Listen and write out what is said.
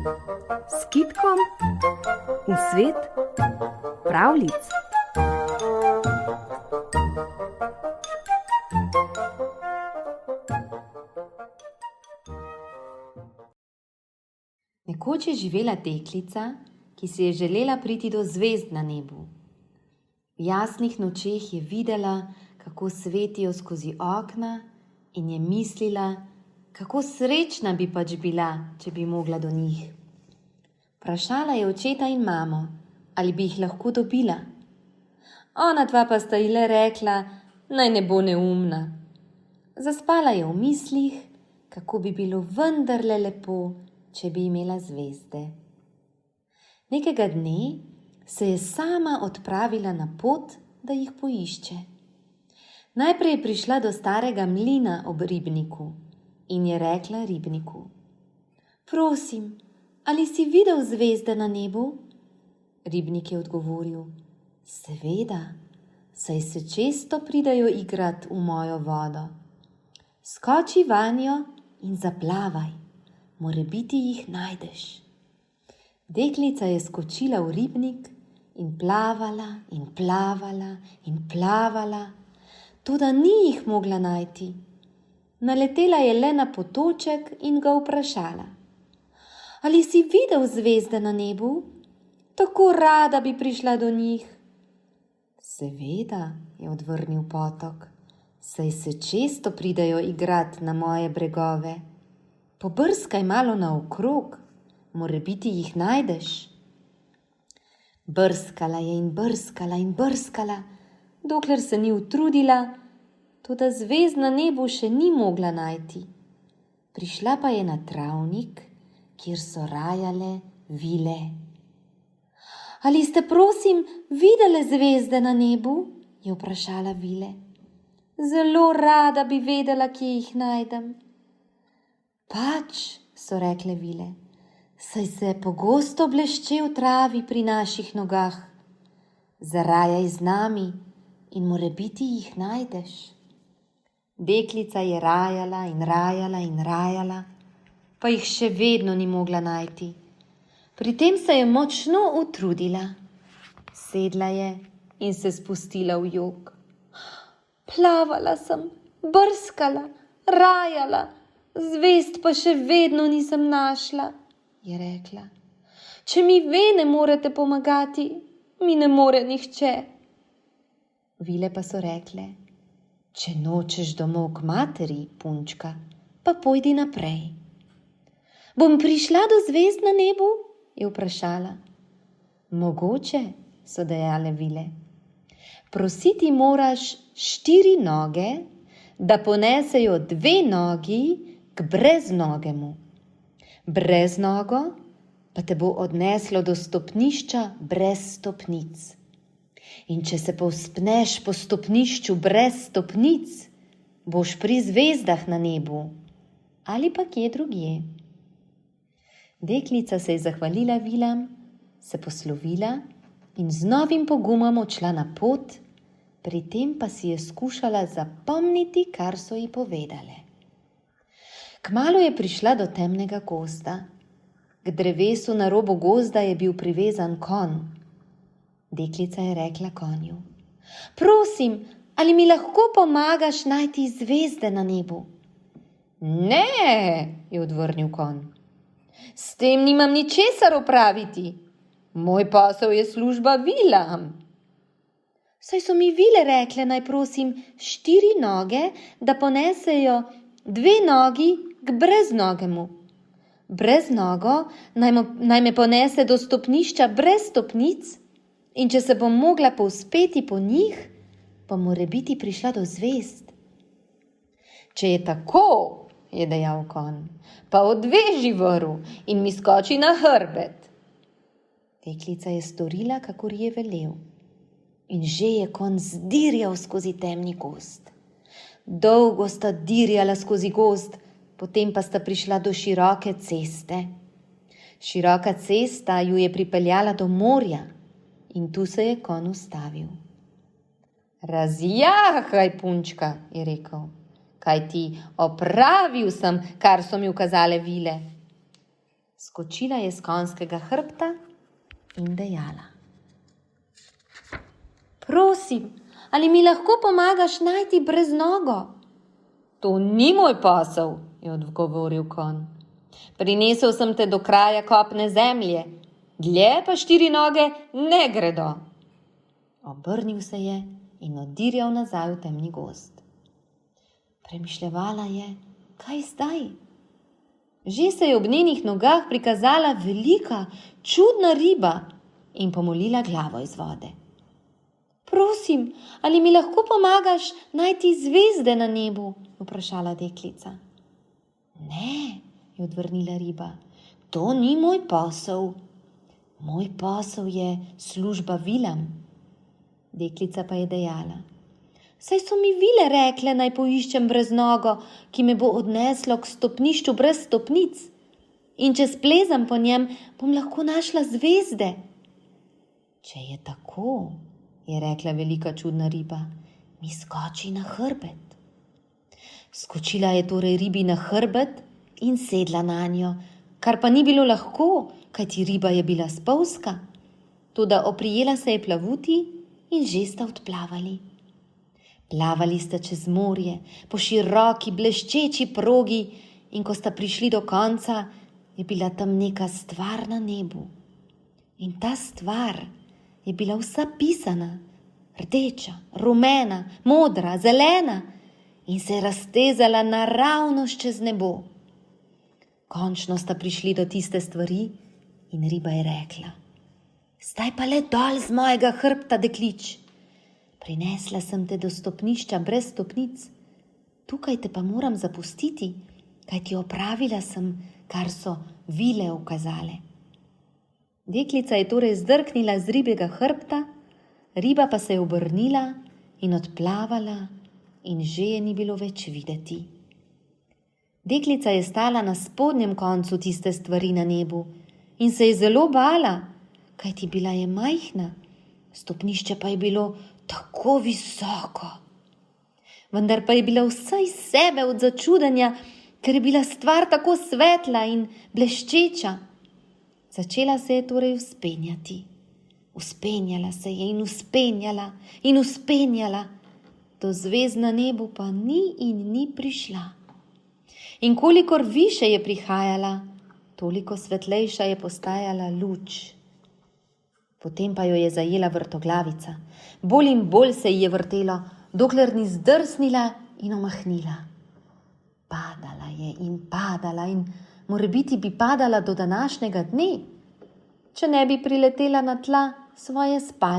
S Kitkom v svet pravljic. Nekoč je živela deklica, ki si je želela priti do zvezd na nebu. V jasnih nočeh je videla, kako svetijo skozi okna, in je mislila, kako srečna bi pač bila, če bi mogla do njih. Vprašala je očeta in mamo, ali bi jih lahko dobila. Ona dva pa sta ji le rekla, naj ne bo neumna. Zaspala je v mislih, kako bi bilo vendarle lepo, če bi imela zvezde. Nekega dne se je sama odpravila na pot, da jih poišče. Najprej je prišla do starega mlina ob ribniku in je rekla ribniku: Prosim, ali si videl zvezde na nebu? Ribnik je odgovoril: Seveda, saj se često pridajo igrat v mojo vodo. Skoči vanjo in zaplavaj, morebiti jih najdeš. Deklica je skočila v ribnik in plavala in plavala in plavala, toda ni jih mogla najti. Naletela je le na potoček in ga vprašala: Ali si videl zvezde na nebu? Tako rada bi prišla do njih. Seveda, je odvrnil potok, saj se često pridajo igrat na moje bregove. Pobrskaj malo naokrog, morebiti jih najdeš. Brskala je in brskala in brskala, dokler se ni utrudila, toda zvezd na nebu še ni mogla najti. Prišla pa je na travnik, kjer so rajale vile. Ali ste, prosim, videle zvezde na nebu? Je vprašala vile. Zelo rada bi vedela, kje jih najdem. Pač, so rekle vile, saj se pogosto blešče v travi pri naših nogah. Zarajaj z nami in morebiti jih najdeš. Deklica je rajala in rajala in rajala, pa jih še vedno ni mogla najti. Pri tem se je močno utrudila. Sedla je in se spustila v jok. Plavala sem, brskala, rajala, zvezd pa še vedno nisem našla, je rekla. Če mi ve ne morete pomagati, mi ne more nihče. Vile pa so rekle: Če nočeš domov k materi, punčka, pa pojdi naprej. Bom prišla do zvezd na nebu? Je vprašala. Mogoče, so dejale vile. Prositi moraš 4 noge, da ponesejo 2 nogi k breznogemu. Breznogo pa te bo odneslo do stopnišča brez stopnic. In če se povzpneš po stopnišču brez stopnic, boš pri zvezdah na nebu ali pa kje drugje. Deklica se je zahvalila vilam, se poslovila in z novim pogumom odšla na pot, pri tem pa si je skušala zapomniti, kar so ji povedale. Kmalu je prišla do temnega gozda. K drevesu na robu gozda je bil privezan konj. Deklica je rekla konju: Prosim, ali mi lahko pomagaš najti zvezde na nebu? Ne, je odvrnil konj. S tem nimam ničesar opraviti. Moj posel je služba vilam. Saj so mi vile rekle, naj prosim 4 noge, da ponesejo 2 nogi k breznogemu. Breznogo naj me ponese do stopnišča brez stopnic, in če se bom mogla povzpeti po njih, bom morebiti prišla do zvezd. Če je tako, je dejal konj, pa odveži vrv in mi skoči na hrbet. Deklica je storila, kakor je velel, in že je konj zdirjal skozi temni gozd. Dolgo sta dirjala skozi gozd, potem pa sta prišla do široke ceste. Široka cesta ju je pripeljala do morja in tu se je konj ustavil. Razjahaj, punčka, je rekel, kajti opravil sem, kar so mi ukazale vile. S Skočila je s konjskega hrbta in dejala: Prosim, ali mi lahko pomagaš najti breznogo? To ni moj posel, je odgovoril konj. Prinesel sem te do kraja kopne zemlje, dlje pa 4 noge ne gredo. Obrnil se je in oddirjal nazaj v temni gozd. Premišljevala je, kaj zdaj? Že se je ob njenih nogah prikazala velika, čudna riba in pomolila glavo iz vode. Prosim, ali mi lahko pomagaš najti zvezde na nebu? Vprašala deklica. Ne, je odvrnila riba, to ni moj posel. Moj posel je služba vilam. Deklica pa je dejala: Saj so mi vile rekle, naj poiščem breznogo, ki me bo odneslo k stopnišču brez stopnic. In če splezam po njem, bom lahko našla zvezde. Če je tako, je rekla velika čudna riba, mi skoči na hrbet. Skočila je torej ribi na hrbet in sedla nanjo, kar pa ni bilo lahko, kajti riba je bila spolzka. Toda oprijela se je plavuti in že sta odplavali. Plavali sta čez morje, po široki, bleščeči progi, in ko sta prišli do konca, je bila tam neka stvar na nebu. In ta stvar je bila vsa pisana, rdeča, rumena, modra, zelena, in se je raztezala naravnost čez nebo. Končno sta prišli do tiste stvari in riba je rekla: Zdaj pa le dol z mojega hrbta, deklič. Prinesla sem te do stopnišča brez stopnic, tukaj te pa moram zapustiti, kajti opravila sem, kar so vile ukazale. Deklica je torej zdrknila z ribjega hrbta, riba pa se je obrnila in odplavala in že je ni bilo več videti. Deklica je stala na spodnjem koncu tiste stvari na nebu in se je zelo bala, kajti bila je majhna, stopnišče pa je bilo tako visoko. Vendar pa je bila vsa iz sebe od začudenja, ker je bila stvar tako svetla in bleščeča. Začela se je torej vzpenjati. Vzpenjala se je in vzpenjala in vzpenjala, do zvezd na nebu pa ni in ni prišla. In kolikor više je prihajala, toliko svetlejša je postajala luč. Potem pa jo je zajela vrtoglavica. Bolj in bolj se ji je vrtelo, dokler ni zdrsnila in omahnila. Padala je in morebiti bi padala do današnjega dne, če ne bi priletela na tla svoje spalne.